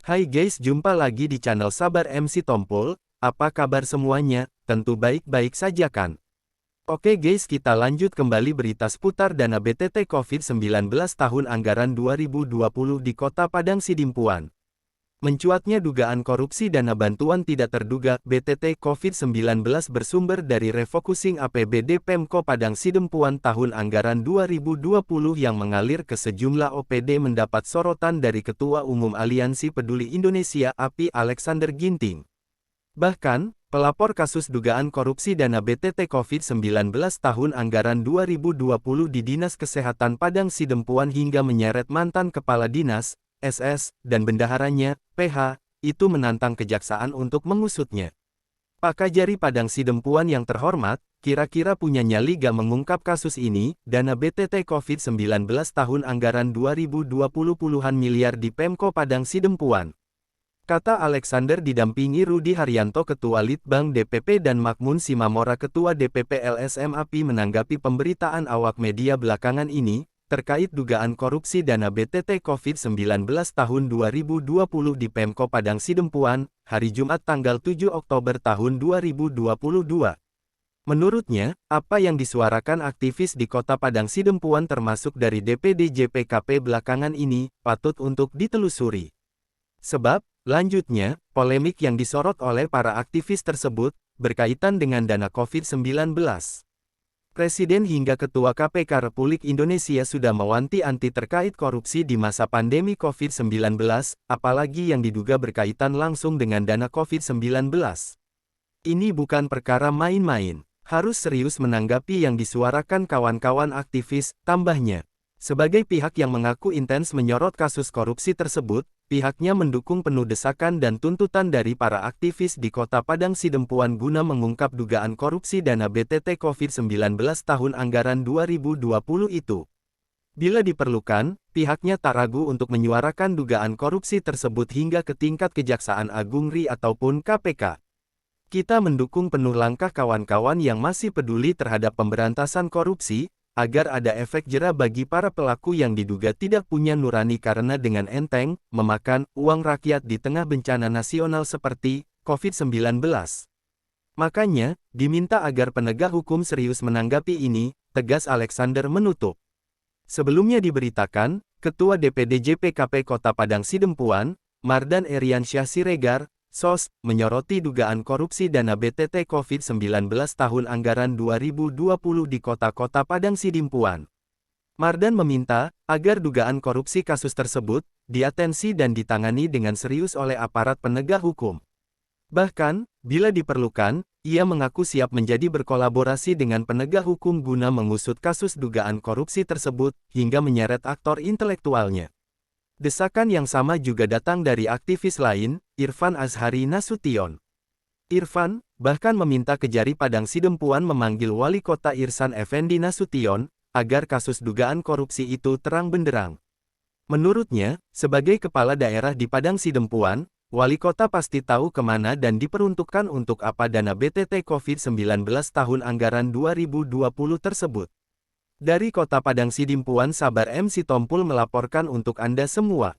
Hai guys, jumpa lagi di channel Sabar MC Tompul. Apa kabar semuanya? Tentu baik-baik saja kan? Oke guys, kita lanjut kembali berita seputar dana BTT COVID-19 tahun anggaran 2020 di Kota Padang Sidimpuan. Mencuatnya dugaan korupsi dana bantuan tidak terduga BTT COVID-19 bersumber dari refocusing APBD Pemko Padang Sidempuan tahun anggaran 2020 yang mengalir ke sejumlah OPD mendapat sorotan dari Ketua Umum Aliansi Peduli Indonesia API Alexander Ginting. Bahkan, pelapor kasus dugaan korupsi dana BTT COVID-19 tahun anggaran 2020 di Dinas Kesehatan Padang Sidempuan hingga menyeret mantan Kepala Dinas, SS, dan bendaharanya, PH, itu menantang kejaksaan untuk mengusutnya. Pak Kajari Padang Sidempuan yang terhormat, kira-kira punya nyali gak mengungkap kasus ini, dana BTT COVID-19 tahun anggaran 2020 puluhan miliar di Pemko Padang Sidempuan. Kata Alexander didampingi Rudi Haryanto Ketua Litbang DPP dan Makmun Simamora Ketua DPP LSM API menanggapi pemberitaan awak media belakangan ini, terkait dugaan korupsi dana BTT COVID-19 tahun 2020 di Pemko Padang Sidempuan, hari Jumat tanggal 7 Oktober tahun 2022. Menurutnya, apa yang disuarakan aktivis di Kota Padang Sidempuan termasuk dari DPD JPKP belakangan ini, patut untuk ditelusuri. Sebab, lanjutnya, polemik yang disorot oleh para aktivis tersebut, berkaitan dengan dana COVID-19. Presiden hingga Ketua KPK Republik Indonesia sudah mewanti-wanti terkait korupsi di masa pandemi COVID-19, apalagi yang diduga berkaitan langsung dengan dana COVID-19. Ini bukan perkara main-main, harus serius menanggapi yang disuarakan kawan-kawan aktivis, tambahnya. Sebagai pihak yang mengaku intens menyorot kasus korupsi tersebut, pihaknya mendukung penuh desakan dan tuntutan dari para aktivis di Kota Padang Sidempuan guna mengungkap dugaan korupsi dana BTT COVID-19 tahun anggaran 2020 itu. Bila diperlukan, pihaknya tak ragu untuk menyuarakan dugaan korupsi tersebut hingga ke tingkat Kejaksaan Agung RI ataupun KPK. Kita mendukung penuh langkah kawan-kawan yang masih peduli terhadap pemberantasan korupsi, agar ada efek jera bagi para pelaku yang diduga tidak punya nurani karena dengan enteng, memakan uang rakyat di tengah bencana nasional seperti COVID-19. Makanya, diminta agar penegak hukum serius menanggapi ini, tegas Alexander menutup. Sebelumnya diberitakan, Ketua DPD JPKP Kota Padang Sidempuan, Mardan Eriansyah Siregar, SOS, menyoroti dugaan korupsi dana BTT COVID-19 tahun anggaran 2020 di kota-kota Padang Sidimpuan. Mardan meminta, agar dugaan korupsi kasus tersebut, diatensi dan ditangani dengan serius oleh aparat penegak hukum. Bahkan, bila diperlukan, ia mengaku siap menjadi berkolaborasi dengan penegak hukum guna mengusut kasus dugaan korupsi tersebut, hingga menyeret aktor intelektualnya. Desakan yang sama juga datang dari aktivis lain, Irfan Azhari Nasution. Irfan, bahkan meminta Kejari Padang Sidempuan memanggil Wali Kota Irsan Effendi Nasution, agar kasus dugaan korupsi itu terang benderang. Menurutnya, sebagai kepala daerah di Padang Sidempuan, Wali Kota pasti tahu kemana dan diperuntukkan untuk apa dana BTT COVID-19 tahun anggaran 2020 tersebut. Dari Kota Padang Sidimpuan Sabar MC Tompul melaporkan untuk Anda semua.